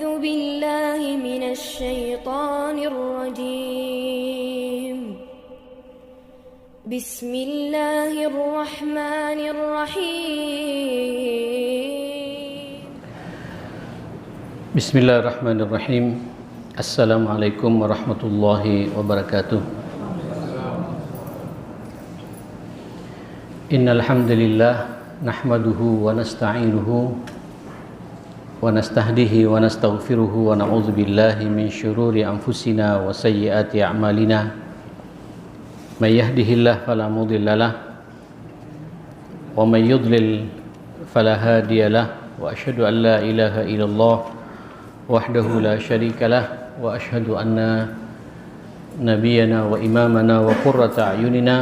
أعوذ بالله من الشيطان الرجيم بسم الله الرحمن الرحيم بسم الله الرحمن الرحيم السلام عليكم ورحمة الله وبركاته إن الحمد لله نحمده ونستعينه ونستهديه ونستغفره ونعوذ بالله من شرور أنفسنا وسيئات أعمالنا من يهده الله فلا مضل له ومن يضلل فلا هادي له وأشهد أن لا إله إلا الله وحده لا شريك له وأشهد أن نبينا وإمامنا وقرة أعيننا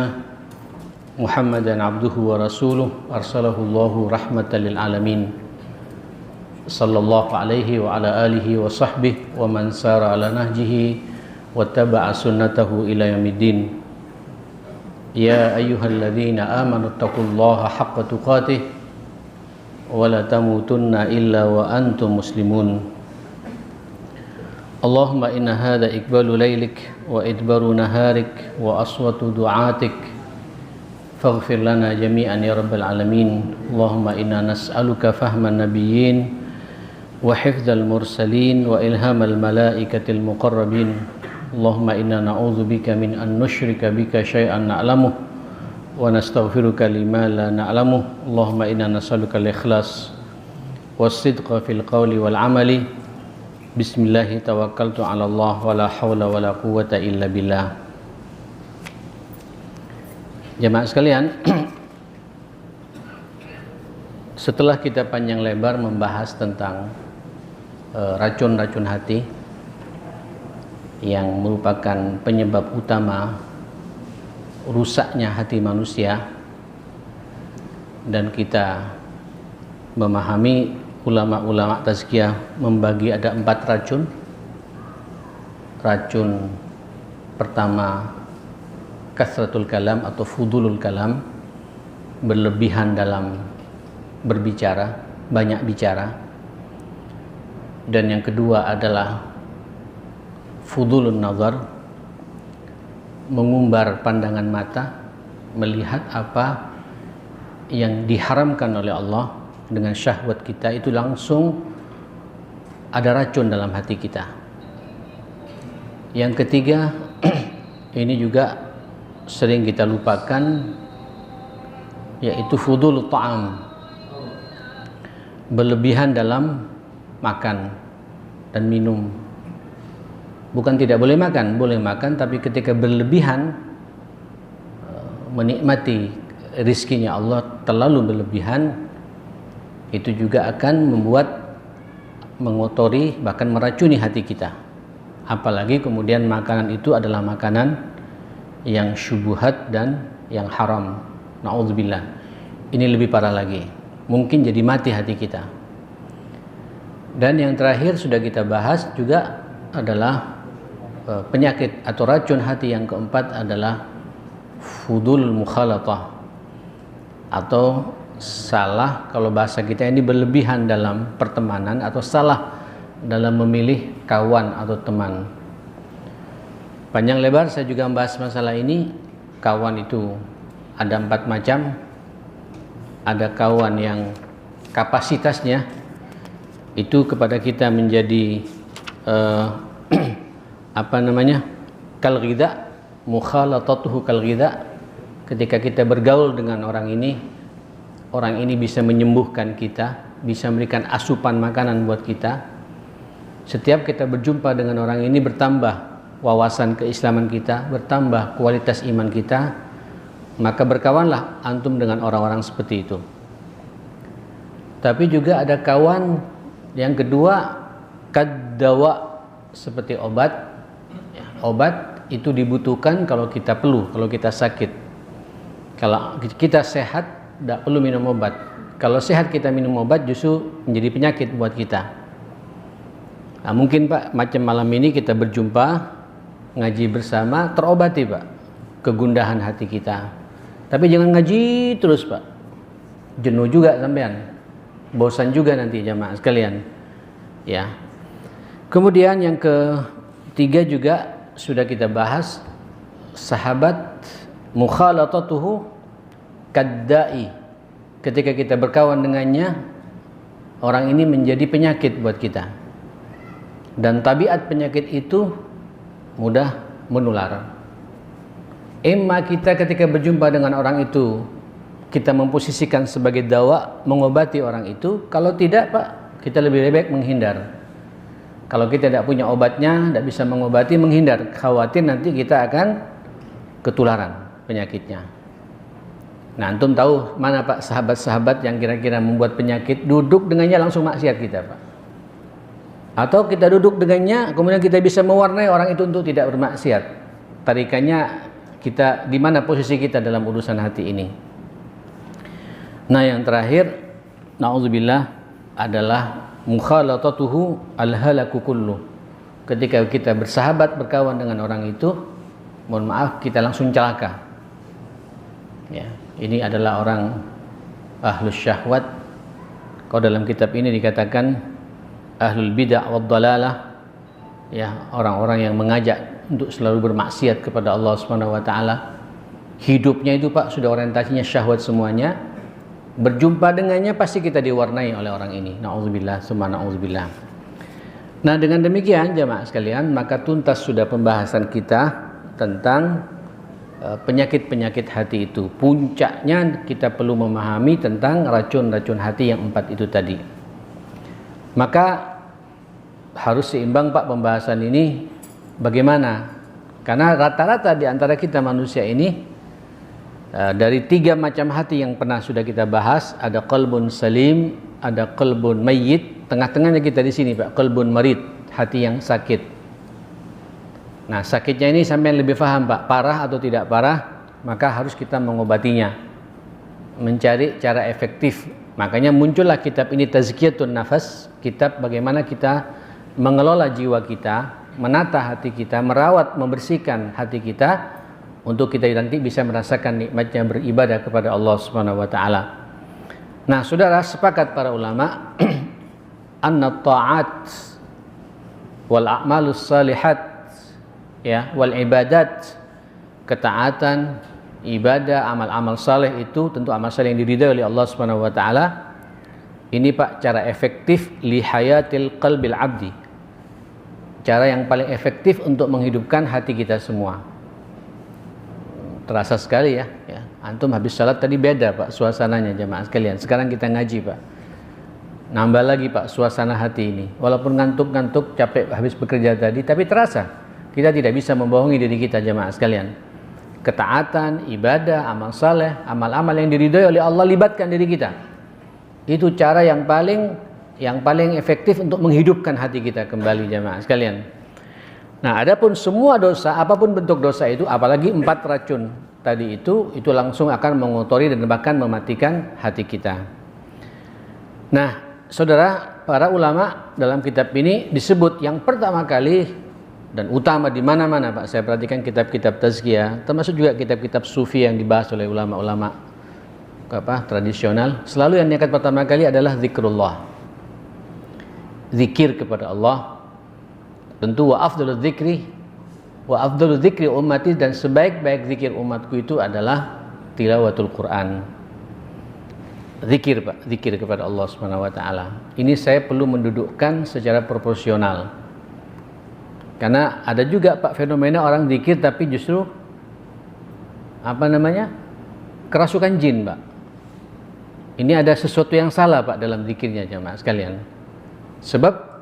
محمدا عبده ورسوله أرسله الله رحمة للعالمين صلى الله عليه وعلى آله وصحبه ومن سار على نهجه واتبع سنته إلى يوم الدين يا أيها الذين آمنوا اتقوا الله حق تقاته ولا تموتن إلا وأنتم مسلمون اللهم إن هذا إقبال ليلك وإدبار نهارك وأصوات دعاتك فاغفر لنا جميعا يا رب العالمين اللهم إنا نسألك فهم النبيين وحفظ المرسلين وإلهام الملائكة المقربين اللهم إنا نعوذ بك من أن نشرك بك شيئا نعلمه ونستغفرك لما لا نعلمه اللهم إنا نسألك الإخلاص والصدق في القول والعمل بسم الله توكلت على الله ولا حول ولا قوة إلا بالله. Jemaah sekalian, setelah kita panjang lebar membahas tentang racun-racun hati yang merupakan penyebab utama rusaknya hati manusia, dan kita memahami ulama-ulama tazkiyah membagi ada 4 racun. Racun pertama kasratul kalam atau fudulul kalam, berlebihan dalam berbicara, banyak bicara. Dan yang kedua adalah fudulun nazar, mengumbar pandangan mata, melihat apa yang diharamkan oleh Allah dengan syahwat kita, itu langsung ada racun dalam hati kita. Yang ketiga, ini juga sering kita lupakan, yaitu fudul ta'am, berlebihan dalam makan dan minum. Bukan tidak boleh makan, boleh makan, tapi ketika berlebihan menikmati rizkinya Allah terlalu berlebihan, itu juga akan membuat mengotori, bahkan meracuni hati kita. Apalagi kemudian makanan itu adalah makanan yang syubhat dan yang haram. Na'udzubillah. Ini lebih parah lagi. Mungkin jadi mati hati kita. Dan yang terakhir sudah kita bahas juga adalah penyakit atau racun hati yang keempat adalah fudul mukhalatah, atau salah, kalau bahasa kita ini berlebihan dalam pertemanan atau salah dalam memilih kawan atau teman. Panjang lebar saya juga membahas masalah ini. Kawan itu ada 4 macam. Ada kawan yang kapasitasnya itu kepada kita menjadi kal ghidha, mukhalatatuhu kal ghidha. Ketika kita bergaul dengan orang ini bisa menyembuhkan kita, bisa memberikan asupan makanan buat kita. Setiap kita berjumpa dengan orang ini, bertambah wawasan keislaman kita, bertambah kualitas iman kita. Maka berkawanlah antum dengan orang-orang seperti itu. Tapi juga ada kawan yang kedua, kaddawa, seperti obat. Obat itu dibutuhkan kalau kita perlu, kalau kita sakit. Kalau kita sehat, tidak perlu minum obat. Kalau sehat kita minum obat, justru menjadi penyakit buat kita. Nah, mungkin Pak, macam malam ini kita berjumpa, ngaji bersama, terobati Pak kegundahan hati kita. Tapi jangan ngaji terus Pak, jenuh juga sampean, bosan juga nanti jamaah sekalian. Ya, Kemudian yang ketiga juga sudah kita bahas, sahabat mukhalatatuhu kaddai. Ketika kita berkawan dengannya, orang ini menjadi penyakit buat kita. Dan tabiat penyakit itu mudah menular. Emma kita ketika berjumpa dengan orang itu, kita memposisikan sebagai dawa, mengobati orang itu. Kalau tidak Pak, kita lebih baik menghindar. Kalau kita tidak punya obatnya, tidak bisa mengobati, menghindar. Khawatir nanti kita akan ketularan penyakitnya. Nah, antum tahu mana Pak sahabat-sahabat yang kira-kira membuat penyakit, duduk dengannya langsung maksiat kita Pak. Atau kita duduk dengannya, kemudian kita bisa mewarnai orang itu untuk tidak bermaksiat. Tarikannya kita, di mana posisi kita dalam urusan hati ini. Nah, yang terakhir, na'udzubillah, adalah mukhalatatuhu al-halaku kullu. Ketika kita bersahabat, berkawan dengan orang itu, mohon maaf, kita langsung celaka. Ya, ini adalah orang ahlus syahwat. Kalau dalam kitab ini dikatakan ahlul bid'ah wad dhalalah, ya, orang-orang yang mengajak untuk selalu bermaksiat kepada Allah Subhanahu wa taala. Hidupnya itu Pak sudah orientasinya syahwat semuanya. Berjumpa dengannya pasti kita diwarnai oleh orang ini. Nauzubillah, summa nauzubillah. Nah, dengan demikian jamaah sekalian, maka tuntas sudah pembahasan kita tentang penyakit-penyakit hati itu. Puncaknya kita perlu memahami tentang racun-racun hati yang 4 itu tadi. Maka harus seimbang Pak pembahasan ini. Bagaimana? Karena rata-rata di antara kita manusia ini, dari 3 macam hati yang pernah sudah kita bahas, ada qalbun salim, ada qalbun mayyit, tengah-tengahnya kita di sini Pak, qalbun marid, hati yang sakit. Nah, sakitnya ini sampai lebih paham Pak, parah atau tidak parah, maka harus kita mengobatinya, mencari cara efektif. Makanya muncullah kitab ini, Tazkiyatun Nafas, kitab bagaimana kita mengelola jiwa kita, menata hati kita, merawat, membersihkan hati kita, untuk kita nanti bisa merasakan nikmatnya beribadah kepada Allah Subhanahu wa taala. Nah, saudara, sepakat para ulama anna ta'at wal a'malus salihat, ya, wal ibadat, ketaatan, ibadah, amal-amal saleh itu tentu amal saleh yang diridhai oleh Allah Subhanahu wa taala. Ini Pak cara efektif li hayatil qalbil abdi. Cara yang paling efektif untuk menghidupkan hati kita semua. Terasa sekali ya. Antum habis salat tadi beda Pak suasananya jamaah sekalian. Sekarang kita ngaji Pak. Nambah lagi Pak suasana hati ini. Walaupun ngantuk-ngantuk, capek habis bekerja tadi, tapi terasa. Kita tidak bisa membohongi diri kita jamaah sekalian. Ketaatan, ibadah, amal saleh, amal-amal yang diridhai oleh Allah, libatkan diri kita. Itu cara yang paling efektif untuk menghidupkan hati kita kembali jamaah sekalian. Nah, adapun semua dosa, apapun bentuk dosa itu, apalagi 4 racun tadi itu langsung akan mengotori dan bahkan mematikan hati kita. Nah, saudara, para ulama dalam kitab ini disebut yang pertama kali dan utama di mana-mana Pak. Saya perhatikan kitab-kitab tazkiyah, termasuk juga kitab-kitab sufi yang dibahas oleh ulama-ulama tradisional, selalu yang diangkat pertama kali adalah zikrullah. Zikir kepada Allah. Tentu wa afdalul dzikri ummati, dan sebaik-baik zikir umatku itu adalah tilawatul Quran. Zikir Pak, zikir kepada Allah Subhanahu wa taala. Ini saya perlu mendudukkan secara proporsional. Karena ada juga Pak fenomena orang zikir tapi justru kerasukan jin Pak. Ini ada sesuatu yang salah Pak dalam zikirnya jamaah sekalian. Sebab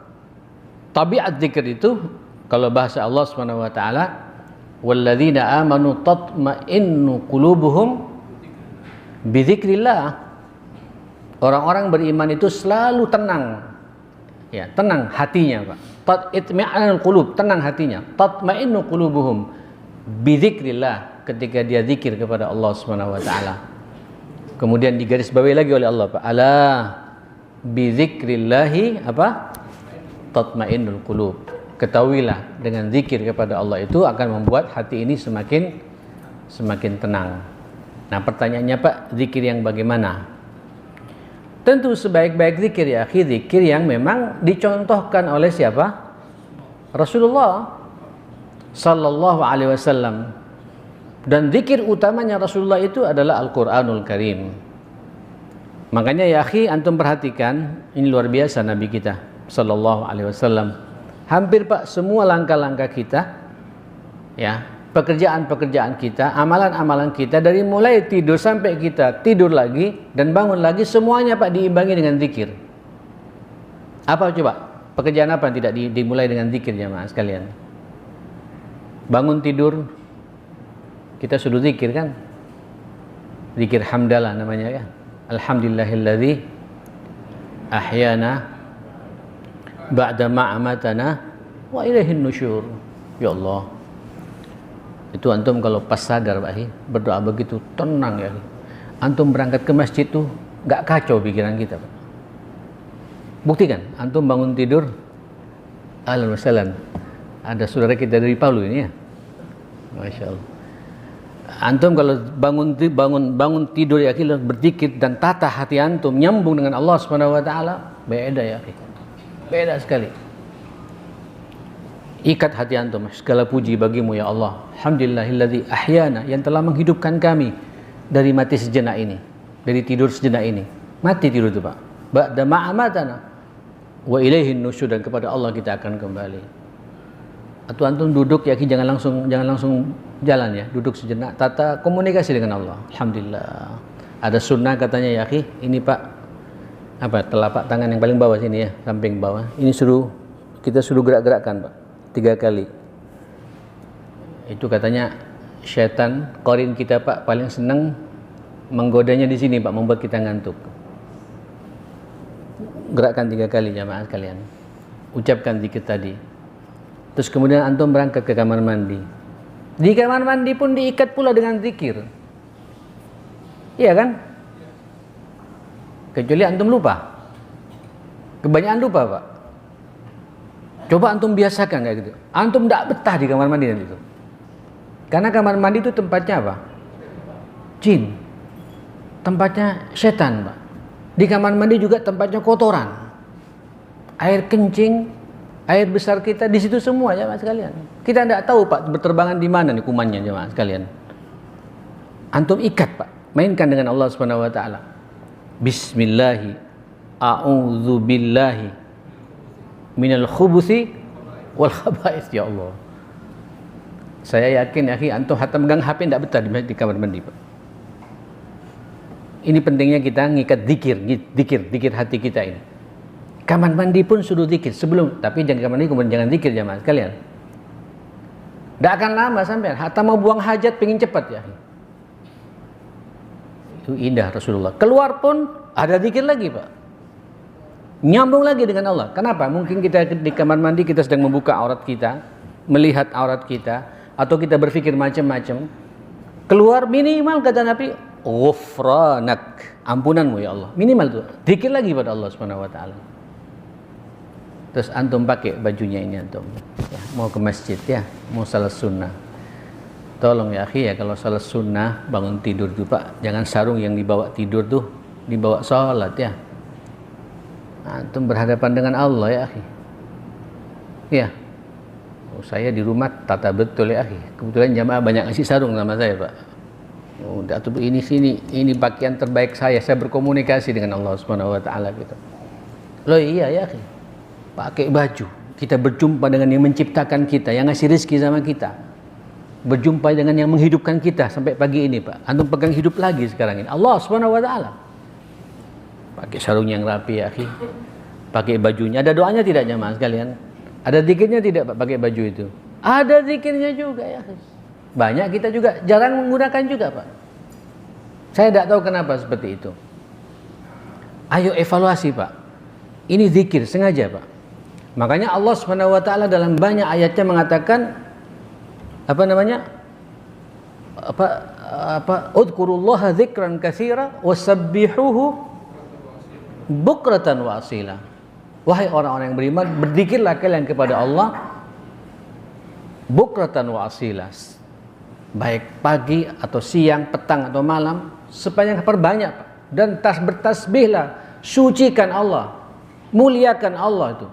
tabiat zikir itu, kalau bahasa Allah Subhanahu wa taala, walladzina amanu tatma'innu qulubuhum bidzikrillah. Orang-orang beriman itu selalu tenang. Ya, tenang hatinya, Pak. Itmi'anul qulub, tenang hatinya. Tatma'innu qulubuhum bidzikrillah, ketika dia zikir kepada Allah Subhanahu wa taala. Kemudian digarisbawahi lagi oleh Allah, Pak. Ala bidzikrillahi tatmainnul qulub. Ketahuilah dengan zikir kepada Allah itu akan membuat hati ini semakin tenang. Nah, pertanyaannya Pak, zikir yang bagaimana? Tentu sebaik-baik zikir ya akhi, zikir yang memang dicontohkan oleh siapa? Rasulullah sallallahu alaihi wasallam. Dan zikir utamanya Rasulullah itu adalah Al-Qur'anul Karim. Makanya ya akhi, antum perhatikan, ini luar biasa Nabi kita sallallahu alaihi wasallam. Hampir Pak semua langkah-langkah kita, ya, pekerjaan-pekerjaan kita, amalan-amalan kita, dari mulai tidur sampai kita tidur lagi dan bangun lagi, semuanya Pak diimbangi dengan zikir. Apa coba? Pekerjaan apa yang tidak dimulai dengan zikir jemaah sekalian? Bangun tidur kita suruh zikir kan? Zikir hamdalah namanya ya. Alhamdulillahilladzi ahyana ba'da ma amatana wa ilaihin nusyur. Ya Allah. Itu antum kalau pas sadar Pak, berdoa begitu tenang ya. Antum berangkat ke masjid tuh enggak kacau pikiran kita Pak. Buktikan, antum bangun tidur, ahlan wa sahlan. Ada saudara kita dari Palu ini ya. Masya Allah. Antum kalau bangun tidur ya, berzikir dan tata hati antum nyambung dengan Allah Subhanahu wa taala, beda ya. Beda sekali. Ikat hati antum, segala puji bagimu ya Allah. Alhamdulillahilladzi ahyana, yang telah menghidupkan kami dari mati sejenak ini, dari tidur sejenak ini. Mati tidur itu Pak. Ba'da ma'amatana wa ilaihin nusyur, dan kepada Allah kita akan kembali. Atau antum duduk ya, jangan langsung jalan ya, duduk sejenak, tata komunikasi dengan Allah. Alhamdulillah. Ada sunnah katanya ya akhi, ini Pak, apa, telapak tangan yang paling bawah sini ya, samping bawah. Ini kita suruh gerak-gerakkan Pak, 3 kali. Itu katanya syaitan korin kita Pak paling senang menggodanya di sini Pak, membuat kita ngantuk. Gerakkan 3 kali jamaah sekalian. Ucapkan zikir tadi. Terus kemudian antum berangkat ke kamar mandi. Di kamar mandi pun diikat pula dengan zikir. Iya kan? Kecuali antum lupa. Kebanyakan lupa Pak. Coba antum biasakan kayak gitu. Antum tidak betah di kamar mandi nanti itu. Karena kamar mandi itu tempatnya apa? Jin. Tempatnya setan Pak. Di kamar mandi juga tempatnya kotoran. Air kencing, air besar kita di situ semua jemaah sekalian. Kita tidak tahu Pak berterbangan di mana nih kumannya jemaah sekalian. Antum ikat Pak, mainkan dengan Allah Subhanahu wa taala. Bismillahi a'udzu billahi minal khubuthi wal khaba'its ya Allah. Saya yakin ya antum hatta megang HP tidak betah di kamar mandi Pak. Ini pentingnya kita ngikat zikir hati kita ini. Kamar mandi pun suruh zikir sebelum, tapi jangan kamar mandi kemudian jangan zikir jemaah sekalian. Tidak akan lama sampai, hatta mau buang hajat pengen cepat ya. Itu indah Rasulullah. Keluar pun ada zikir lagi Pak. Nyambung lagi dengan Allah. Kenapa? Mungkin kita di kamar mandi kita sedang membuka aurat kita, melihat aurat kita, atau kita berpikir macam-macam. Keluar minimal kata Nabi, ghufranak, ampunanmu ya Allah. Minimal tuh. Zikir lagi pada Allah Subhanahu wa taala. Terus antum pakai bajunya ini antum ya, mau ke masjid ya, mau salat sunnah. Tolong ya akhi ya, kalau salat sunnah bangun tidur tuh Pak, jangan sarung yang dibawa tidur tuh dibawa salat ya. Antum berhadapan dengan Allah ya akhi. Ya. Oh, saya di rumah tata betul ya akhi. Kebetulan jamaah banyak ngasih sarung sama saya Pak. Oh, atau ini pakaian terbaik saya berkomunikasi dengan Allah Subhanahu wa taala gitu. Loh iya ya akhi. Pakai baju, kita berjumpa dengan yang menciptakan kita, yang ngasih rezeki sama kita, berjumpa dengan yang menghidupkan kita sampai pagi ini Pak. Antum pegang hidup lagi sekarang ini, Allah Subhanahu wa taala. Pakai sarung yang rapi ya akhi, pakai bajunya. Ada doanya tidak jemaah sekalian? Ada zikirnya tidak Pak pakai baju itu? Ada zikirnya juga ya akhi. Banyak kita juga jarang menggunakan juga Pak. Saya tidak tahu kenapa seperti itu. Ayo evaluasi Pak. Ini zikir sengaja Pak. Makanya Allah Subhanahu wa taala dalam banyak ayatnya mengatakan udzurullaha dzikran katsira wasabbihuhu bukratan wa asila. Wahai orang-orang yang beriman, berzikirlah kalian kepada Allah bukratan wa asila. Baik pagi atau siang, petang atau malam, sepanjang perbanyak dan bertasbihlah, sucikan Allah, muliakan Allah itu.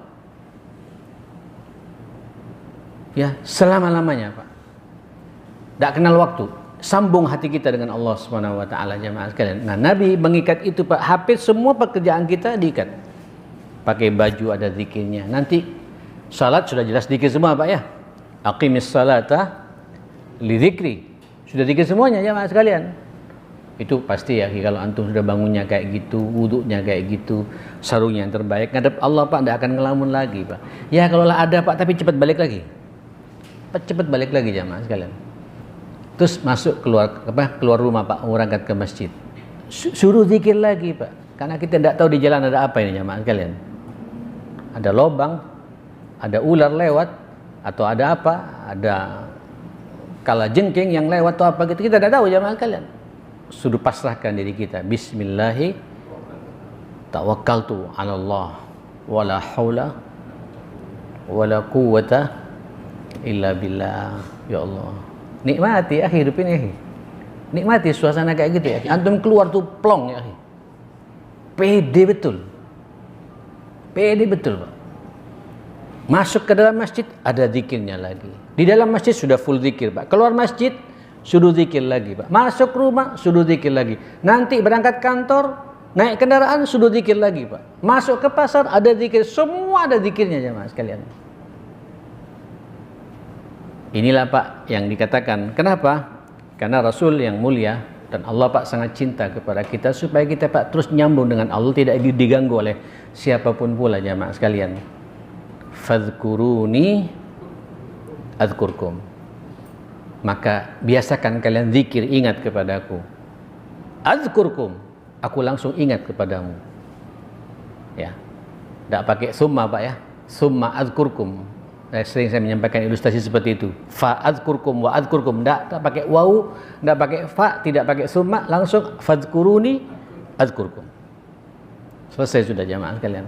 Ya, selama-lamanya, Pak. Tidak kenal waktu. Sambung hati kita dengan Allah Subhanahu wa taala, jamaah sekalian. Nah, Nabi mengikat itu, Pak. Hampir semua pekerjaan kita diikat. Pakai baju ada zikirnya. Nanti salat sudah jelas zikir semua, Pak ya. Aqimis salata li dzikri. Sudah zikir semuanya, jamaah sekalian. Itu pasti ya, kalau antum sudah bangunnya kayak gitu, wudunya kayak gitu, sarungnya yang terbaik, ngadep Allah, Pak, tidak akan ngelamun lagi, Pak. Ya kalau lah ada, Pak, tapi cepat balik lagi. Cepat balik lagi, jamaah sekalian. Terus masuk keluar rumah, Pak, berangkat ke masjid. Suruh zikir lagi, Pak. Karena kita tidak tahu di jalan ada apa ini, jamaah sekalian. Ada lobang, ada ular lewat, atau ada apa? Ada kalajengking yang lewat atau apa gitu. Kita tidak tahu, jamaah sekalian. Suruh pasrahkan diri kita. Bismillahi tawakkaltu 'ala Allah wala haula wala quwwata illa billah. Ya Allah. Nikmati akhi hidup ini, akhi. Nikmati suasana kayak gitu ya. Antum keluar tuh plong ya, akhi. Pede betul. Pede betul, Pak. Masuk ke dalam masjid ada zikirnya lagi. Di dalam masjid sudah full zikir, Pak. Keluar masjid suruh zikir lagi, Pak. Masuk rumah suruh zikir lagi. Nanti berangkat kantor, naik kendaraan suruh zikir lagi, Pak. Masuk ke pasar ada zikir, semua ada zikirnya, jemaah sekalian. Inilah, Pak, yang dikatakan. Kenapa? Karena Rasul yang mulia dan Allah, Pak, sangat cinta kepada kita supaya kita, Pak, terus nyambung dengan Allah, tidak diganggu oleh siapapun pula, jemaah sekalian. Fadhkuruni adzkurkum. Maka biasakan kalian zikir, ingat kepadaku. Adzkurkum, aku langsung ingat kepadamu. Ya. Tidak pakai summa, Pak ya. Summa adzkurkum. Sering saya menyampaikan ilustrasi seperti itu. Fa adzkurkum wa adzkurkum. Tidak pakai wawu, tidak pakai fa, tidak pakai summa, langsung fadhkuruni adzkurkum. Selesai sudah, jamaah sekalian.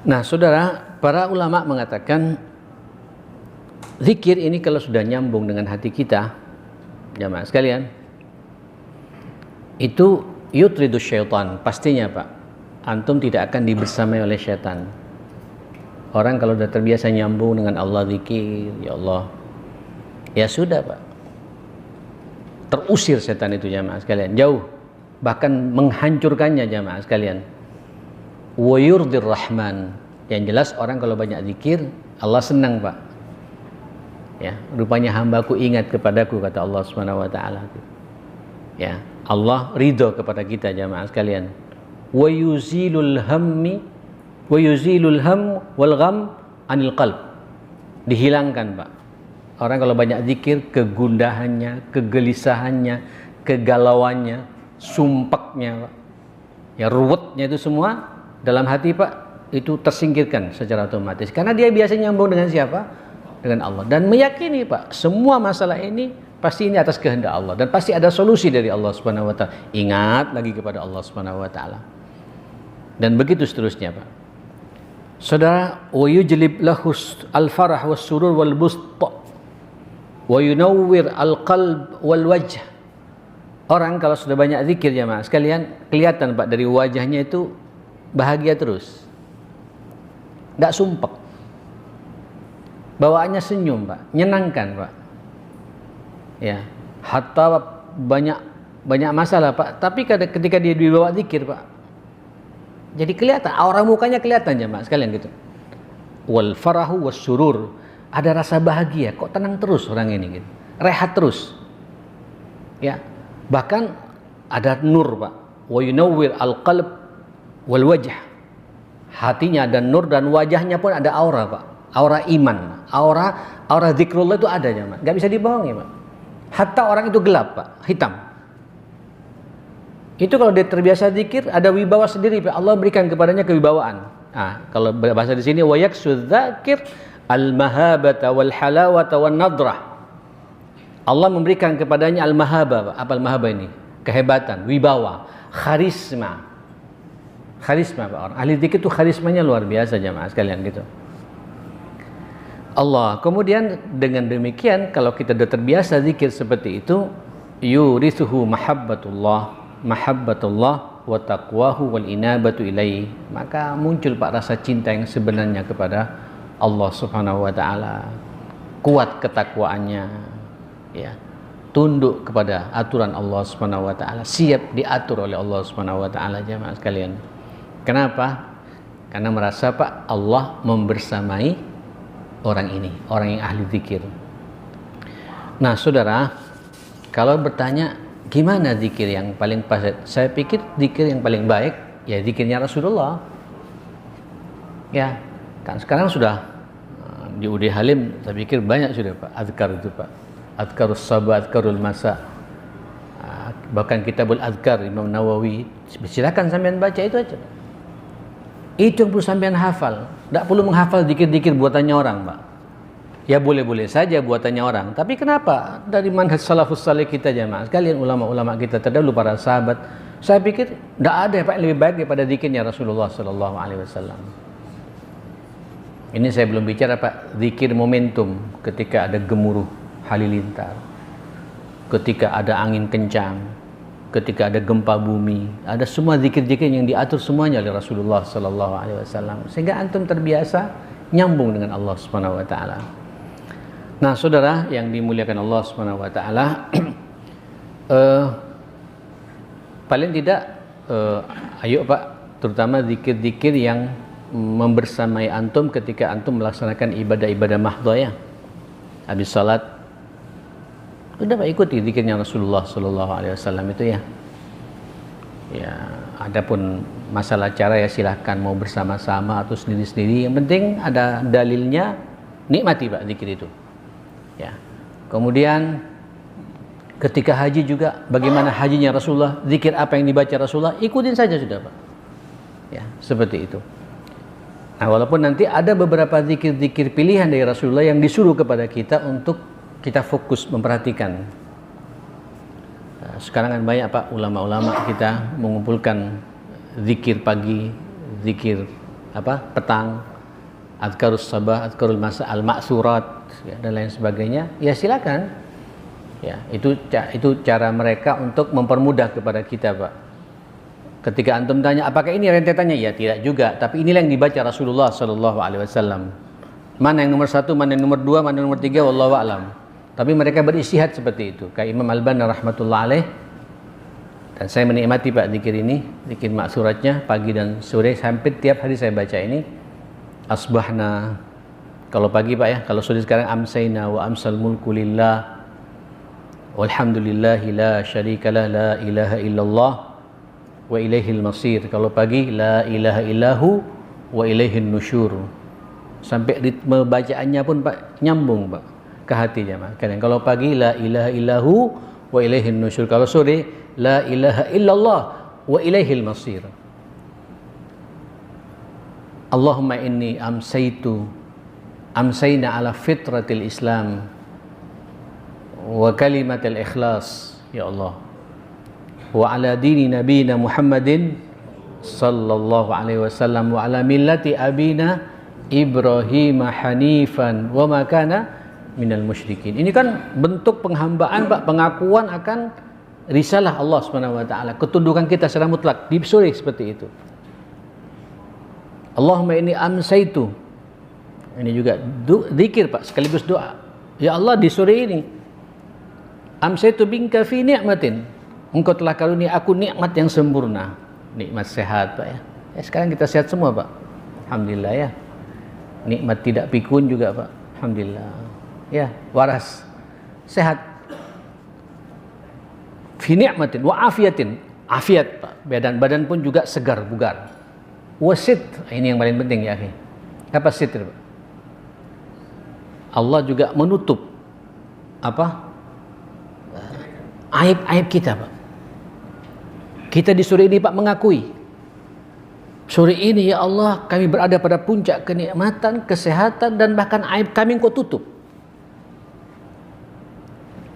Nah, saudara, para ulama mengatakan zikir ini kalau sudah nyambung dengan hati kita, jamaah sekalian, itu yutridus syaitan. Pastinya, Pak, antum tidak akan dibersamai oleh syaitan. Orang kalau sudah terbiasa nyambung dengan Allah, zikir, ya Allah, ya sudah, Pak, terusir setan itu, jamaah sekalian, jauh, bahkan menghancurkannya, jamaah sekalian. Wa yurdir rahman. Yang jelas orang kalau banyak zikir, Allah senang, Pak. Ya, rupanya hambaku ingat kepadaku, kata Allah Subhanahu wa taala. Ya, Allah ridho kepada kita, jamaah sekalian. Wa yuzilul hammi wa yuzilul ham wal gham anil qalb. Dihilangkan, Pak. Orang kalau banyak zikir, kegundahannya, kegelisahannya, kegalauannya, sumpeknya, Pak, ya ruwetnya itu semua dalam hati, Pak, itu tersingkirkan secara otomatis. Karena dia biasanya nyambung dengan siapa? Dengan Allah. Dan meyakini, Pak, semua masalah ini pasti ini atas kehendak Allah dan pasti ada solusi dari Allah Subhanahu wa taala. Ingat lagi kepada Allah Subhanahu wa taala. Dan begitu seterusnya, Pak. Saudara, wa yujlib lahus al-farah was surur wal bust wa yunawwir al-qalb wal wajh. Orang kalau sudah banyak zikir, jemaah sekalian, kelihatan, Pak, dari wajahnya itu bahagia terus. Enggak sumpek. Bawaannya senyum, Pak, menyenangkan, Pak. Ya, hatta banyak masalah, Pak, tapi ketika dia dibawa zikir, Pak, jadi kelihatan, aura mukanya kelihatan, jemaah sekalian gitu. Wal farahu was surur, ada rasa bahagia, kok tenang terus orang ini gitu. Rehat terus. Ya, bahkan ada nur, Pak. Wa yunawwir al-qalb wal wajh. Hatinya ada nur dan wajahnya pun ada aura, Pak. Aura iman, aura zikrullah itu ada, jemaah. Enggak bisa dibohongi, Pak. Hatta orang itu gelap, Pak, hitam. Itu kalau dia terbiasa zikir, ada wibawa sendiri, Pak. Allah berikan kepadanya kewibawaan. Nah, kalau bahasa di sini wa yaksu dzakir al-mahabata wal halawata wan nadrah. Allah memberikan kepadanya al-mahaba, Pak. Apa al-mahaba ini? Kehebatan, wibawa, karisma. Karisma, Pak. Orang ahli zikir itu karismanya luar biasa, jemaah sekalian gitu. Allah. Kemudian dengan demikian, kalau kita sudah terbiasa zikir seperti itu, yurithuhu mahabbatullah wa taqwahu wal inabatu ilaih. Maka muncul, Pak, rasa cinta yang sebenarnya kepada Allah Subhanahu wa taala. kuat ketakwaannya, ya, tunduk kepada aturan Allah Subhanahu wa taala, siap diatur oleh Allah Subhanahu wa taala, jemaah sekalian. Kenapa? Karena merasa Pak Allah membersamai orang ini, orang yang ahli zikir. Nah, saudara, kalau bertanya gimana zikir yang paling pas, saya pikir zikir yang paling baik ya zikirnya Rasulullah. Ya, kan sekarang sudah di UD Halim saya pikir banyak sudah Pak azkar itu Pak. Azkarus sabah, azkarul masa. Bahkan kitabul azkar Imam Nawawi, silakan sampean baca itu aja. Itu yang perlu sampean hafal. Tidak perlu menghafal zikir-zikir buatannya orang, Pak. Ya boleh-boleh saja buatannya orang. Tapi kenapa dari manhaj salafus salih kita jemaah sekalian, ulama-ulama kita terdahulu, para sahabat, saya pikir tidak ada yang lebih baik daripada zikirnya Rasulullah sallallahu alaihi wasallam. Ini saya belum bicara Pak, zikir momentum ketika ada gemuruh halilintar, ketika ada angin kencang, ketika ada gempa bumi, ada semua zikir-zikir yang diatur semuanya oleh Rasulullah sallallahu alaihi wasallam, sehingga antum terbiasa nyambung dengan Allah Subhanahu wa taala. Nah, saudara yang dimuliakan Allah Subhanahu wa taala, paling tidak ayo Pak, terutama zikir-zikir yang membersamai antum ketika antum melaksanakan ibadah-ibadah mahdhah ya. Habis salat udah Pak ikuti zikirnya Rasulullah sallallahu alaihi wasallam itu ya. Ya, adapun masalah cara ya silahkan mau bersama-sama atau sendiri-sendiri, yang penting ada dalilnya, nikmati Pak zikir itu. Ya. Kemudian ketika haji juga bagaimana hajinya Rasulullah, zikir apa yang dibaca Rasulullah, ikutin saja sudah Pak. Ya, seperti itu. Nah, walaupun nanti ada beberapa zikir-zikir pilihan dari Rasulullah yang disuruh kepada kita untuk kita fokus memperhatikan. Sekarang kan banyak Pak ulama-ulama kita mengumpulkan zikir pagi, zikir petang, azkarus sabah, azkarul masa, al-ma'surat ya, dan lain sebagainya. Ya silakan. Ya, itu cara mereka untuk mempermudah kepada kita Pak. Ketika antum tanya apakah ini rentetannya, ya tidak juga, tapi inilah yang dibaca Rasulullah sallallahu alaihi wasallam. Mana yang nomor 1, mana yang nomor 2, mana yang nomor 3, wallahu a'lam. Tapi mereka beristihad seperti itu. Kayak Imam Albani rahmatullah alaih. Dan saya menikmati Pak zikir ini, zikir maksuratnya pagi dan sore, hampir tiap hari saya baca ini. Asbahna kalau pagi Pak ya, kalau sore sekarang amsayna wa amsal mulku lillah walhamdulillahi la syarikalah la ilaha illallah wa ilaihil masir. Kalau pagi la ilaha illahu wa ilaihin nusyur. Sampai ritme bacaannya pun Pak nyambung Pak ke hati jemaah. Kalau pagi la ilaha illahu wa ilaihin nusyur. Kalau sore la ilaha illallah wa ilaihil masir. Allahumma inni amsayna ala fitratil Islam wa kalimatil ikhlas ya Allah. Wa ala dini nabiyina Muhammadin sallallahu alaihi wasallam wa ala millati abina Ibrahim hanifan wa ma kana minal musyrikin. Ini kan bentuk penghambaan Pak, pengakuan akan risalah Allah Subhanahu wa taala, ketundukan kita secara mutlak di sore seperti itu. Allahumma inni amsaitu. Ini juga zikir Pak, sekaligus doa. Ya Allah, di sore ini amsaitu bika fi ni'matin. Engkau telah karunia aku nikmat yang sempurna, nikmat sehat Pak ya. Ya sekarang kita sehat semua Pak, alhamdulillah ya. Nikmat tidak pikun juga Pak, alhamdulillah ya, waras, sehat. Fi ni'matin wa afiatin, afiat Pak, badan pun juga segar bugar. Wasit, ini yang paling penting ya akhi. Apa sitr Pak? Allah juga menutup aib-aib kita Pak. Kita di sore ini Pak mengakui, sore ini ya Allah kami berada pada puncak kenikmatan, kesehatan, dan bahkan aib kami Engkau tutup.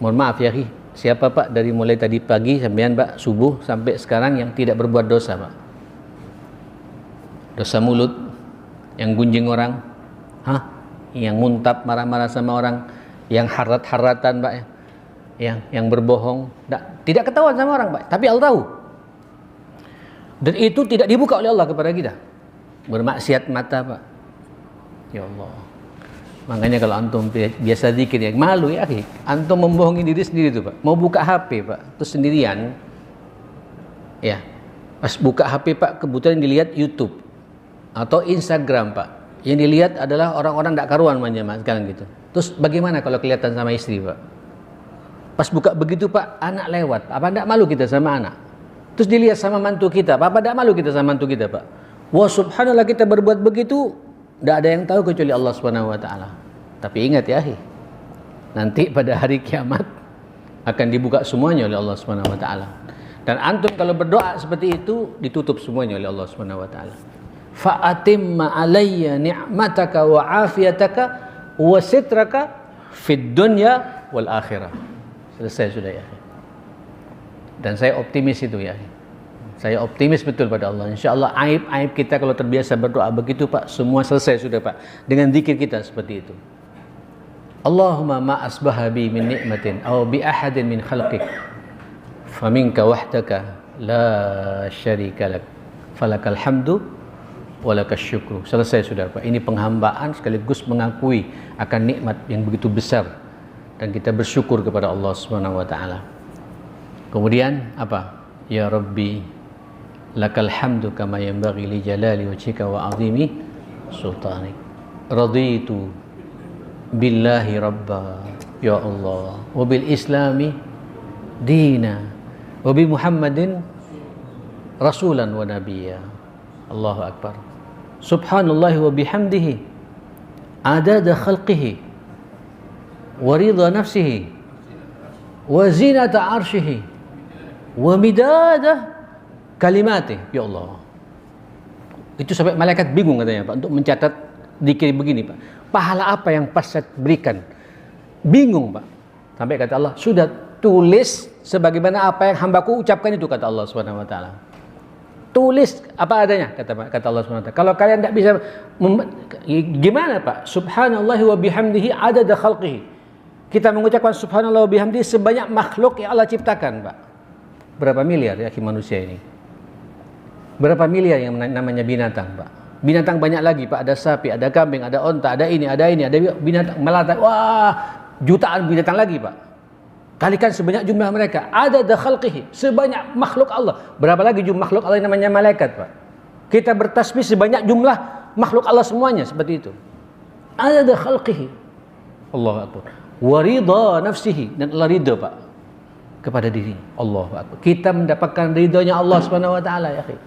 Mohon maaf ya akhi, siapa Pak dari mulai tadi pagi sampai Pak subuh sampai sekarang yang tidak berbuat dosa Pak? Dosa mulut, yang gunjing orang, yang muntap marah-marah sama orang, yang harat-haratan Pak ya, yang berbohong, tidak ketahuan sama orang Pak, tapi Allah tahu. Dan itu tidak dibuka oleh Allah kepada kita. Bermaksiat mata Pak, ya Allah. Makanya kalau antum biasa zikir ya malu ya akhi. Antum membohongi diri sendiri tuh Pak. Mau buka HP Pak, terus sendirian. Ya. Pas buka HP Pak, kebetulan dilihat YouTube atau Instagram Pak. Yang dilihat adalah orang-orang tak karuan macam sekarang gitu. Terus bagaimana kalau kelihatan sama istri Pak? Pas buka begitu Pak, anak lewat. Apa tidak malu kita sama anak? Terus dilihat sama mantu kita. Apa tidak malu kita sama mantu kita Pak? Wah subhanallah kita berbuat begitu, tidak ada yang tahu kecuali Allah Subhanahu Wa Taala. Tapi ingat ya, nanti pada hari kiamat akan dibuka semuanya oleh Allah Subhanahu Wa Taala. Dan antum kalau berdoa seperti itu ditutup semuanya oleh Allah Subhanahu Wa Taala. Fa'atimma alayya ni'mataka wa afiyataka wa sitraka fid dunya wal akhirah. Selesai sudah ya. Dan saya optimis itu ya. Saya optimis betul pada Allah. InsyaAllah aib-aib kita kalau terbiasa berdoa begitu Pak, semua selesai sudah Pak. Dengan zikir kita seperti itu. Allahumma ma asbaha bi min ni'matin aw bi ahadin min khalqik faminka wahdaka la syarika lak falakal hamdu walakas syukru. Selesai sudah Pak. Ini penghambaan sekaligus mengakui akan nikmat yang begitu besar dan kita bersyukur kepada Allah Subhanahu wa taala. Kemudian apa? Ya Rabbi lakal hamdu kama yanbaghi li jalali wajhika wa 'azimi sultanik. Raditu billahi rabba ya Allah wa bil islami dina wa bi Muhammadin rasulan wa nabiyya. Allahu akbar. Subhanallah wa bihamdihi adada khalqihi wa ridha nafsihi wa zinata arshihi wa midada kalimati. Ya Allah, itu sampai malaikat bingung katanya Pak untuk mencatat zikir begini Pak. Pahala apa yang pas saya berikan? Bingung Pak. Sampai kata Allah, sudah tulis sebagaimana apa yang hambaku ucapkan itu, kata Allah Subhanahu wa taala. Tulis apa adanya, kata Allah Subhanahu wa taala. Kalau kalian tidak bisa gimana Pak? Subhanallah wa bihamdihi adada khalqihi. Kita mengucapkan subhanallah wa bihamdihi sebanyak makhluk yang Allah ciptakan Pak. Berapa miliar ya manusia ini? Berapa miliar yang namanya binatang Pak? Binatang banyak lagi Pak, ada sapi, ada kambing, ada onta, ada binatang melata. Wah, jutaan binatang lagi Pak. Kalikan sebanyak jumlah mereka. Ada khalqihi, sebanyak makhluk Allah. Berapa lagi jumlah makhluk Allah yang namanya malaikat Pak? Kita bertasbih sebanyak jumlah makhluk Allah semuanya seperti itu. Ada khalqihi. Allahu akbar. Wa ridha nafsihi, dan Allah ridha Pak kepada diri. Allahu akbar. Kita mendapatkan ridhonya Allah Subhanahu wa taala ya akhi.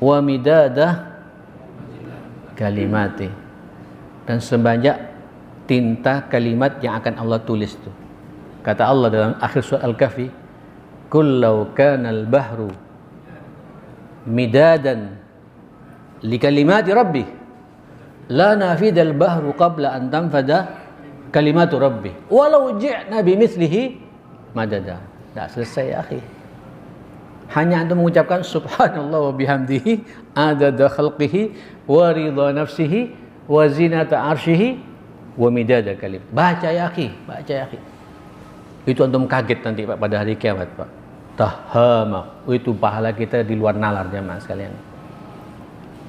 Wa midada kalimati, dan sebanyak tinta kalimat yang akan Allah tulis itu. Kata Allah dalam akhir surat Al-Kahfi, kullau kana al-bahru midadan li kalimati rabbi la nafida al-bahru qabla an tanfada kalimatu rabbi walau ji'na bimithlihi madada. Dah selesai ya akhi. Hanya untuk mengucapkan subhanallah wa bihamdihi adada khalqihi wa ridha nafsihi wa zinata arshihi wa midada kalim. Baca ya akhi, baca ya akhi. Itu antum kaget nanti Pak pada hari kiamat Pak. Tahama, itu pahala kita di luar nalar jemaah sekalian.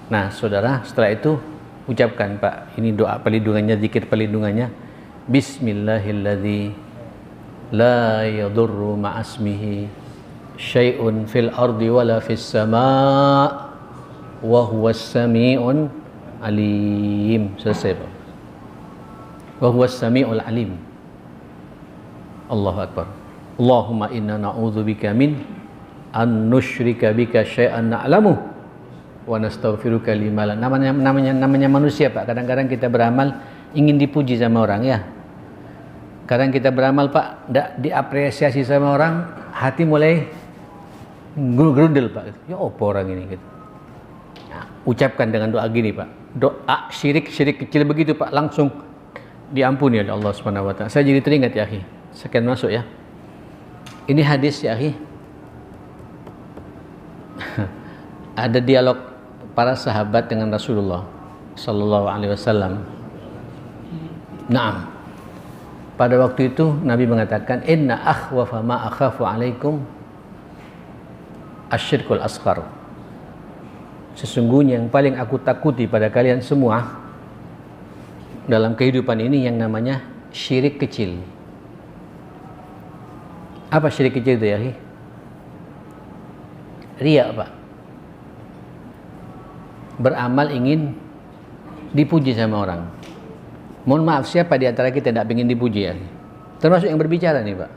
Nah, saudara, setelah itu ucapkan Pak, ini doa perlindungannya, zikir perlindungannya. Bismillahilladzi la yadurru ma'asmihi syai'un fil ardi wala fis sama' wa huwas sami'un alim. Selesai Pak. Wa huwas sami'ul alim. Allahu akbar. Allahumma inna na'udzubika min an nusyrika bika syai'an na'lamu wa nastaghfiruka lima la. Namanya manusia Pak. Kadang-kadang kita beramal ingin dipuji sama orang ya. Kadang kita beramal Pak tidak diapresiasi sama orang, hati mulai gerundel Pak. Ya apa orang ini gitu. Nah, ucapkan dengan doa gini Pak. Doa syirik kecil begitu Pak, langsung diampuni oleh Allah Subhanahu wa taala. Saya jadi teringat ya akhi. Sekian masuk ya. Ini hadis ya akhi. Ada dialog para sahabat dengan Rasulullah sallallahu alaihi wasallam. Naam. Pada waktu itu Nabi mengatakan, inna akhwafa ma akhafu alaikum asyirkul asghar. Sesungguhnya yang paling aku takuti pada kalian semua dalam kehidupan ini yang namanya syirik kecil. Apa syirik kecil itu ya? Riya, Pak. Beramal ingin dipuji sama orang. Mohon maaf, siapa di antara kita tidak ingin dipuji ya? Termasuk yang berbicara nih, Pak.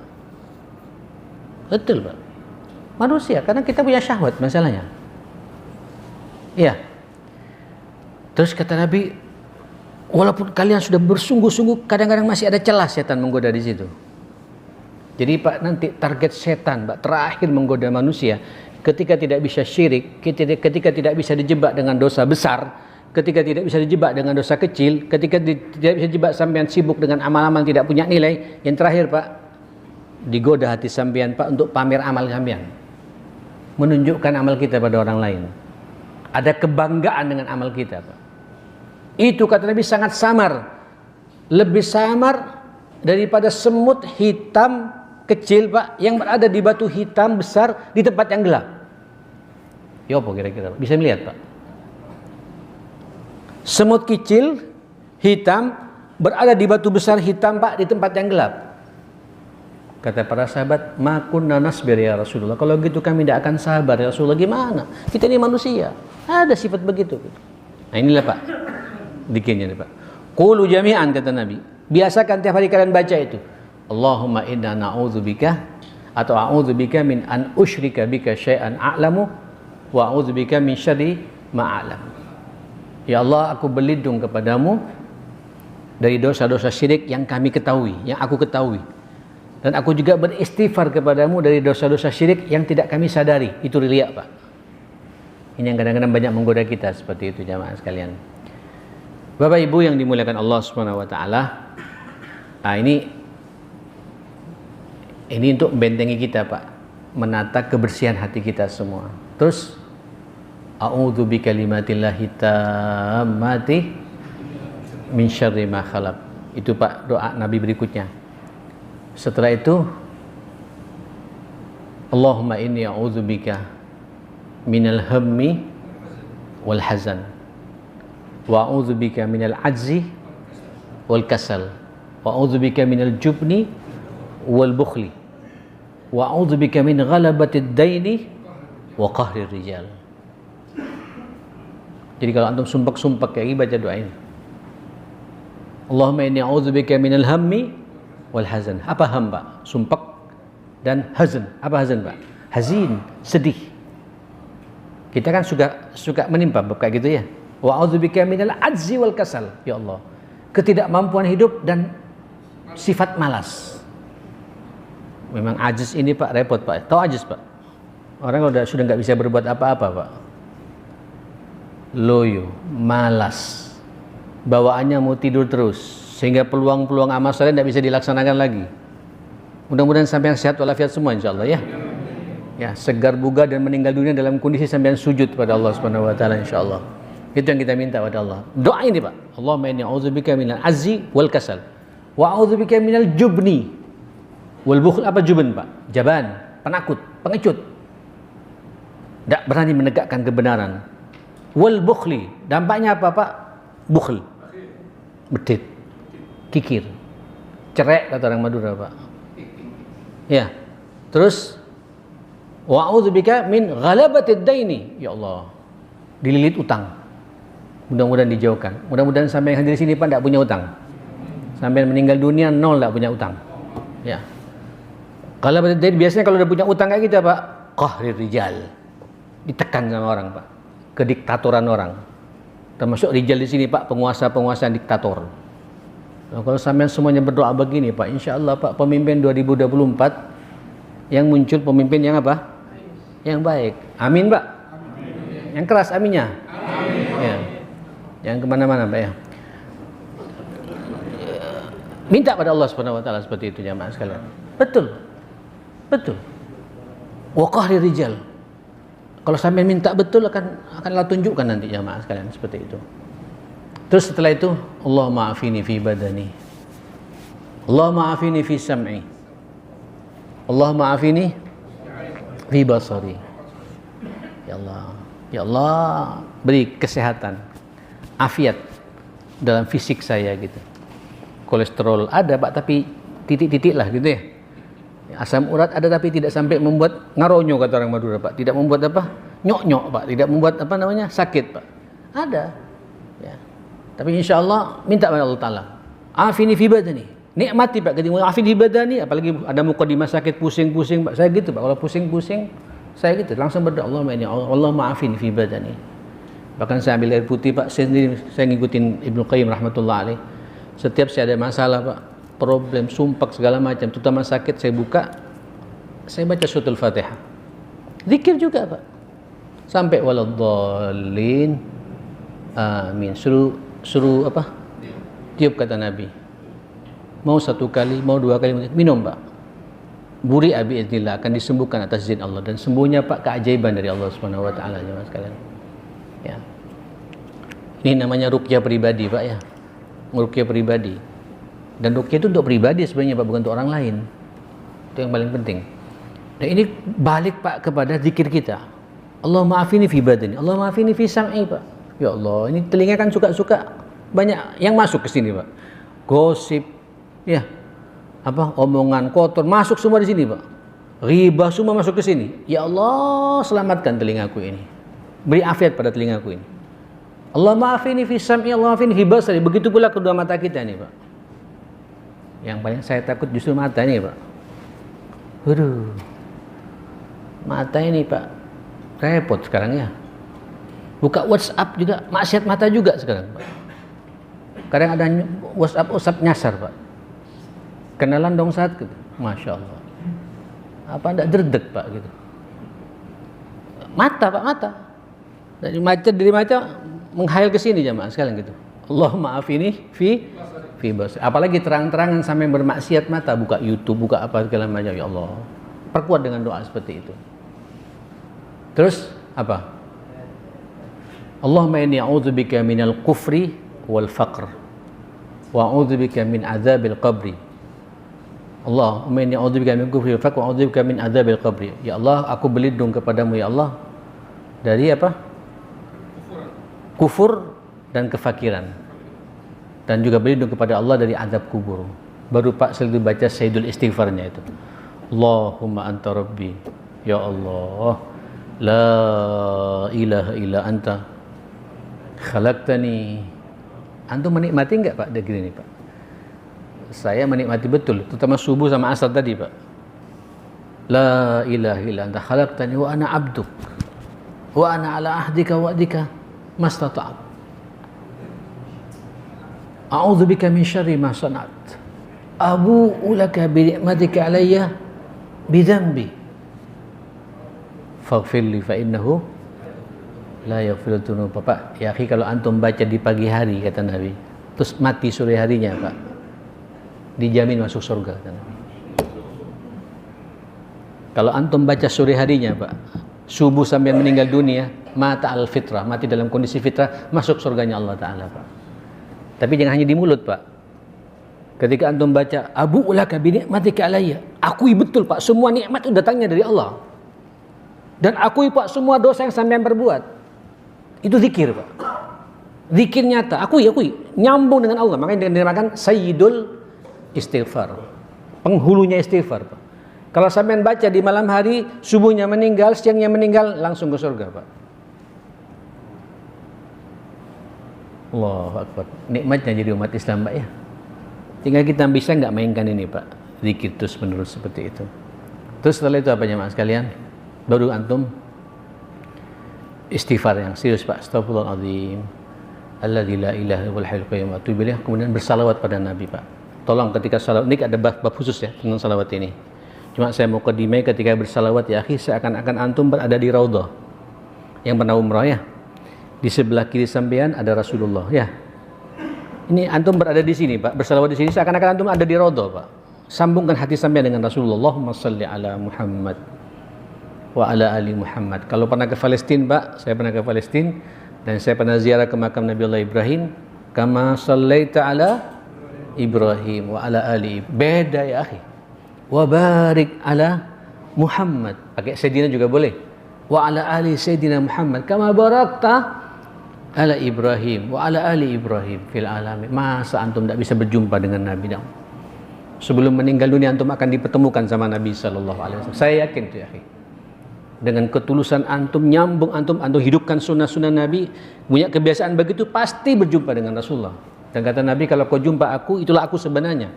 Betul, Pak. Manusia, karena kita punya syahwat masalahnya. Iya. Terus kata Nabi, walaupun kalian sudah bersungguh-sungguh, kadang-kadang masih ada celah setan menggoda di situ. Jadi Pak, nanti target setan, Pak, terakhir menggoda manusia, ketika tidak bisa syirik, ketika tidak bisa dijebak dengan dosa besar, ketika tidak bisa dijebak dengan dosa kecil, ketika tidak bisa dijebak sampean sibuk dengan amal-amal tidak punya nilai, yang terakhir Pak, digoda hati sampean Pak untuk pamer amal sampean, menunjukkan amal kita pada orang lain. Ada kebanggaan dengan amal kita, Pak. Itu kata Nabi sangat samar, lebih samar daripada semut hitam kecil, Pak, yang berada di batu hitam besar di tempat yang gelap. Ya apa kira-kira, Pak? Bisa melihat, Pak? Semut kecil hitam berada di batu besar hitam, Pak, di tempat yang gelap. Kata para sahabat, ma kunna nasbir ya Rasulullah. Kalau gitu kami tidak akan sabar ya Rasulullah. Gimana? Kita ini manusia. Ada sifat begitu. Nah inilah, Pak, dikirnya nih, Pak. Qulu jami'an, kata Nabi. Biasakan tiap hari kalian baca itu. Allahumma inna na'udzubika atau a'udzubika min an usyrika bika syai'an a'lamu wa a'udzubika min syarri ma'alam. Ya Allah, aku berlindung kepadamu dari dosa-dosa syirik yang kami ketahui, yang aku ketahui. Dan aku juga beristighfar kepadamu dari dosa-dosa syirik yang tidak kami sadari. Itu riya, Pak. Ini yang kadang-kadang banyak menggoda kita, seperti itu jamaah sekalian. Bapak Ibu yang dimuliakan Allah Subhanahu wa taala. Nah, ini untuk membentengi kita, Pak, menata kebersihan hati kita semua. Terus a'udzu bikalimatillahi tammati min syarri ma khalaq. Itu, Pak, doa Nabi berikutnya. Setelah itu, Allahumma inni a'udzubika minal hammi wal hazan wa a'udzubika minal ajzi wal kasal wa a'udzubika minal jubni wal bukhli wa a'udzubika min ghalabatid daini wa qahrir rijal. Jadi kalau antum sumpak-sumpak kayak baca doa ini. Allahumma inni a'udzubika minal hammi wal hazan. Apa ham, Pak? Sumpak. Dan hazan. Apa hazan, Pak? Hazin, sedih. Kita kan suka menimpa kayak gitu ya. Wa a'udzubika minal ajzi wal kasal. Ya Allah, ketidakmampuan hidup dan sifat malas. Memang ajiz ini, Pak, repot, Pak. Tahu ajiz, Pak? Orang kalau sudah nggak bisa berbuat apa-apa, Pak. Loyo, malas. Bawaannya mau tidur terus. Sehingga peluang-peluang amal saleh tidak bisa dilaksanakan lagi. Mudah-mudahan sampean sehat walafiat semua insyaallah ya. Ya, segar bugar dan meninggal dunia dalam kondisi sampean sujud pada Allah Subhanahu wa taala insyaallah. Itu yang kita minta pada Allah. Doa ini, Pak. Allahumma inni a'udzubika minal azzi wal kasal wa a'udzubika minal jubni wal bukhl. Apa jubn, Pak? Jaban, penakut, pengecut. Tidak berani menegakkan kebenaran. Wal bukhli, dampaknya apa, Pak? Bukhl. Bedit. Kikir, cerek kata orang Madura, Pak. Ya, terus wa'udzubika min ghalabatid daini. Ya Allah, dililit utang. Mudah-mudahan dijauhkan. Mudah-mudahan sampai yang hadir di sini, Pak, tidak punya utang. Sampai meninggal dunia nol, tidak punya utang. Ya. Ghalabatid daini biasanya kalau udah punya utang kayak gitu, Pak, qahrir rijal. Ditekan sama orang, Pak. Kediktatoran orang. Termasuk rijal di sini, Pak, penguasa-penguasa diktator. Nah, kalau sampean semuanya berdoa begini, Pak, insya Allah, Pak, pemimpin 2024 yang muncul pemimpin yang apa? Yang baik. Amin, Pak. Amin. Yang keras aminnya. Amin. Ya. Yang kemana-mana, Pak, ya. Minta pada Allah Subhanahu wa taala seperti itu jamaah sekalian. Betul. Betul. Wa qahri rijal. Kalau sampean minta betul akan Allah tunjukkan nanti jamaah sekalian seperti itu. Terus setelah itu, Allahumma afini fi badani, Allahumma afini fi sam'i, Allahumma afini fi basari. Ya Allah, ya Allah, beri kesehatan, afiat dalam fisik saya gitu. Kolesterol ada Pak, tapi titik-titik lah gitu ya. Asam urat ada tapi tidak sampai membuat ngaronyo kata orang Madura Pak, tidak membuat apa? Nyok-nyok Pak, tidak membuat apa namanya? Sakit Pak. Ada. Ya. Tapi insya Allah minta kepada Allah Ta'ala. Afini fi badani. Nikmati Pak ketika afini fi badani, apalagi ada mukadimah sakit pusing-pusing Pak. Saya gitu Pak, kalau pusing-pusing saya gitu langsung berdoa Allah ma'afini fi badani. Bahkan saya ambil air putih Pak, saya sendiri saya ngikutin Ibnu Qayyim rahmatullah alaih. Setiap saya ada masalah Pak, problem, sumpak segala macam, terutama sakit, saya buka, saya baca suratul Fatihah. Zikir juga Pak. Sampai waladhdallin. Amin. Suruh apa? Tiup kata Nabi. Mau 1 kali, mau 2 kali, minum Pak. Buri abi iznillah, akan disembuhkan atas izin Allah, dan sembuhnya Pak keajaiban dari Allah Subhanahu wa taala jemaah sekalian. Ya. Ini namanya ruqyah pribadi Pak ya. Ruqyah pribadi. Dan ruqyah itu untuk pribadi sebenarnya Pak, bukan untuk orang lain. Itu yang paling penting. Dan ini balik Pak kepada zikir kita. Allah ma'afini fi badani, Allah ma'afini fi sam'i Pak. Ya Allah, ini telinga kan suka-suka banyak yang masuk ke sini Pak. Gosip, ya, apa omongan kotor masuk semua di sini Pak. Ghibah semua masuk ke sini. Ya Allah, selamatkan telingaku ini. Beri afiat pada telingaku ini. Allah ma'afini fi sam'i, Allah ma'afini fi basari. Begitu pula kedua mata kita nih Pak. Yang paling saya takut justru mata ini Pak. Waduh, mata ini Pak repot sekarang ya. Buka WhatsApp juga maksiat mata juga sekarang Pak. Kadang ada WhatsApp nyasar Pak. Kenalan dong saat gitu. Masya Allah. Apa enggak derdek Pak gitu. Mata Pak, mata. Dari mata menghayal ke sini jemaah sekalian gitu. Allah ma'afini fi basar. Apalagi terang-terangan sampai bermaksiat mata, buka YouTube, buka apa segala macam. Ya Allah, perkuat dengan doa seperti itu. Terus apa? Allahumma inni a'udzubika minal kufri wal faqr wa a'udzubika min adzabil qabri. Allahumma inni a'udzubika min kufri wal faqr wa a'udzubika min adzabil qabri. Ya Allah, aku berlindung kepadamu ya Allah dari apa? Kufur dan kefakiran. Dan juga berlindung kepada Allah dari azab kubur. Baru Pak selalu baca Sayyidul Istighfarnya itu. Allahumma anta rabbi. Ya Allah, la ilaha illa anta khalaqtani. Antum menikmati enggak Pak begini Pak? Saya menikmati betul, terutama subuh sama asar tadi Pak. La ilaha illa anta khalaqtani wa ana abduk wa ana ala ahdika wa wa'dika mastata'tu. A'udzubika min syarri ma sana'tu. Abu'u laka bi ni'matika alayya bi dhanbi. Faghfirli fa innahu la yaghfiru dzunuba. Pak, ya akhi, kalau antum baca di pagi hari kata Nabi, terus mati sore harinya Pak, dijamin masuk surga kata Nabi. Kalau antum baca sore harinya Pak, subuh sampai meninggal dunia, mata al fitrah, mati dalam kondisi fitrah, masuk surganya Allah Ta'ala Pak. Tapi jangan hanya di mulut Pak. Ketika antum baca abu ulaka bi ni'matika alayya, akui betul Pak, semua nikmat itu datangnya dari Allah. Dan akui Pak semua dosa yang sampean perbuat. Itu zikir Pak. Zikir nyata, akui, nyambung dengan Allah. Makanya dinamakan Sayyidul Istighfar. Penghulunya istighfar Pak. Kalau sampean baca di malam hari, subuhnya meninggal, siangnya meninggal, langsung ke surga Pak. Allahu Akbar. Nikmatnya jadi umat Islam Pak ya. Tinggal kita bisa nggak mainkan ini Pak, zikir terus menerus seperti itu. Terus setelah itu apa jemaah sekalian? Baru antum istighfar yang serius Pak. Astagfirullahaladzim, alladzi la ilaha illal hayyul qayyum wa atubu ilaih. Kemudian bersalawat pada Nabi Pak. Tolong ketika salawat ini ada bab khusus ya tentang salawat ini. Cuma saya mau qadimai ketika bersalawat ya akhi, seakan-akan antum berada di raudhah. Yang pernah umrah ya. Di sebelah kiri sampean ada Rasulullah ya. Ini antum berada di sini Pak, bersalawat di sini seakan-akan antum ada di raudhah Pak. Sambungkan hati sampean dengan Rasulullah. Allahumma shalli ala Muhammad wa ala ali Muhammad. Kalau pernah ke Palestina Pak, saya pernah ke Palestina dan saya pernah ziarah ke makam Nabi Allah Ibrahim. Kama shallaita ala Ibrahim wa ala ali. Beda ya akhi. Wa barik ala Muhammad. Pakai Sayyidina juga boleh. Wa ala ali Sayyidina Muhammad. Kama barakta ala Ibrahim wa ala ali Ibrahim fil alamin. Masa antum tidak bisa berjumpa dengan Nabi dong? Sebelum meninggal dunia antum akan dipertemukan sama Nabi sallallahu alaihi wasallam. Saya yakin itu ya. Dengan ketulusan antum, nyambung antum hidupkan sunnah-sunnah Nabi, punya kebiasaan begitu, pasti berjumpa dengan Rasulullah. Dan kata Nabi, kalau kau jumpa aku, itulah aku sebenarnya.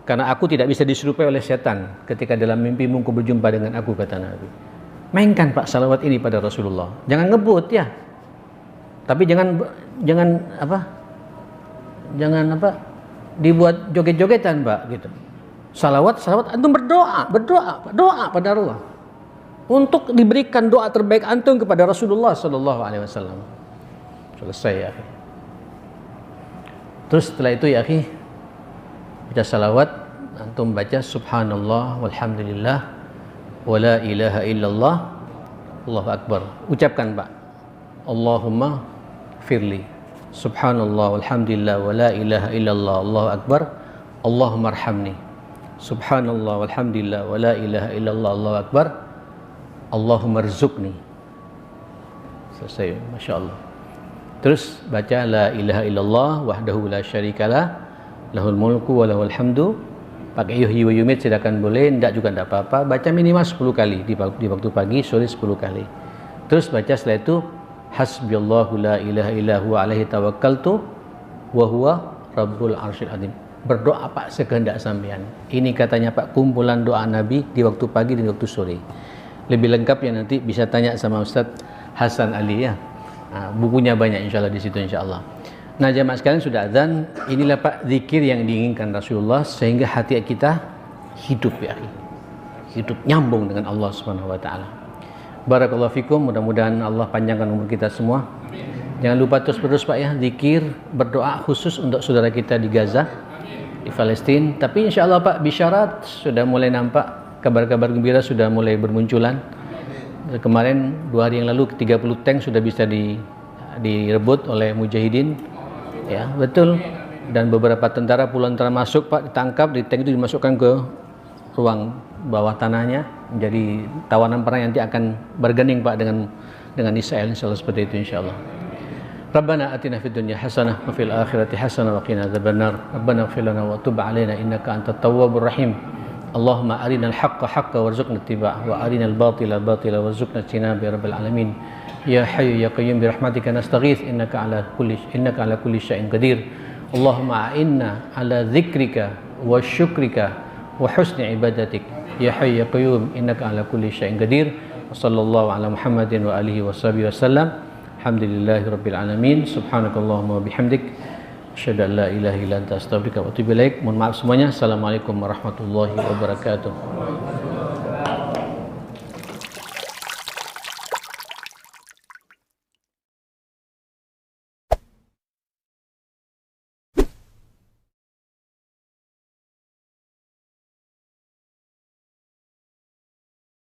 Karena aku tidak bisa diserupai oleh setan ketika dalam mimpimu kau berjumpa dengan aku, kata Nabi. Mainkan Pak salawat ini pada Rasulullah. Jangan ngebut ya. Tapi jangan dibuat joget-jogetan Pak gitu. Salawat antum berdoa pada Allah untuk diberikan doa terbaik antum kepada Rasulullah sallallahu alaihi wasallam. Selesai ya. Terus setelah itu ya akhi, baca salawat, antum baca subhanallah walhamdulillah wala ilaha illallah Allahu akbar. Ucapkan Pak, Allahumma firli subhanallah walhamdulillah wala ilaha illallah Allahu akbar, Allahumma arhamni subhanallah walhamdulillah wala ilaha illallah Allahu akbar, Allahumma rzuqni. Selesai, Masya Allah. Terus baca la ilaha illallah wahdahu la syarikalah lahul mulku wa lahul hamdu. Pakai yuhyi wa yumit silakan boleh, enggak juga enggak apa-apa. Baca minimal 10 kali di waktu pagi, sore 10 kali. Terus baca setelah itu hasbiyallahu la ilaha illa huwa alaihi tawakkaltu wa huwa rabbul arsyil azim. Berdoa Pak sekehendak sampean. Ini katanya Pak kumpulan doa Nabi di waktu pagi dan waktu sore. Lebih lengkapnya nanti bisa tanya sama Ustadz Hasan Ali ya. Nah, bukunya banyak insyaallah di situ insyaallah. Nah, jamaah sekalian sudah azan, inilah Pak zikir yang diinginkan Rasulullah sehingga hati kita hidup ya. Hidup nyambung dengan Allah Subhanahu wa taala. Barakallahu fikum, mudah-mudahan Allah panjangkan umur kita semua. Jangan lupa terus Pak ya, zikir, berdoa khusus untuk saudara kita di Gaza, di Palestina. Tapi insyaallah Pak, bisyarat sudah mulai nampak, kabar-kabar gembira sudah mulai bermunculan. Kemarin 2 hari yang lalu 30 tank sudah bisa direbut oleh mujahidin. Ya, betul. Dan beberapa tentara puluhan tentara masuk Pak, ditangkap, di tank itu dimasukkan ke ruang bawah tanahnya, menjadi tawanan perang yang nanti akan bergening Pak dengan Israel insyaallah seperti itu insyaallah. Rabbana atina fid dunya hasanah wa fil akhirati hasanah wa qina adzabannar. Rabbana ighfir lana wa tub 'alaina innaka antat tawwabur rahim. Allahumma arinal haqqa haqqan warzuqna ittiba'ah wa arinal batila batila warzuqna ijtinaba ya rabbal alamin. Ya Hayyu ya Qayyum bi rahmatika nastaghits innaka ala kulli syai'in qadir. Allahumma a'inna ala dzikrika wa syukrika wa husni ibadatik. Ya Hayyu ya Qayyum innaka ala kulli syai'in qadir. Wassallallahu ala Muhammadin wa alihi washabihi wasallam. Alhamdulillahirabbil alamin. Subhanakallahumma wa bihamdik asyhadu an la ilaha illa anta astaghfiruka wa atubu ilaik. Mohon maaf semuanya. Assalamualaikum warahmatullahi wabarakatuh.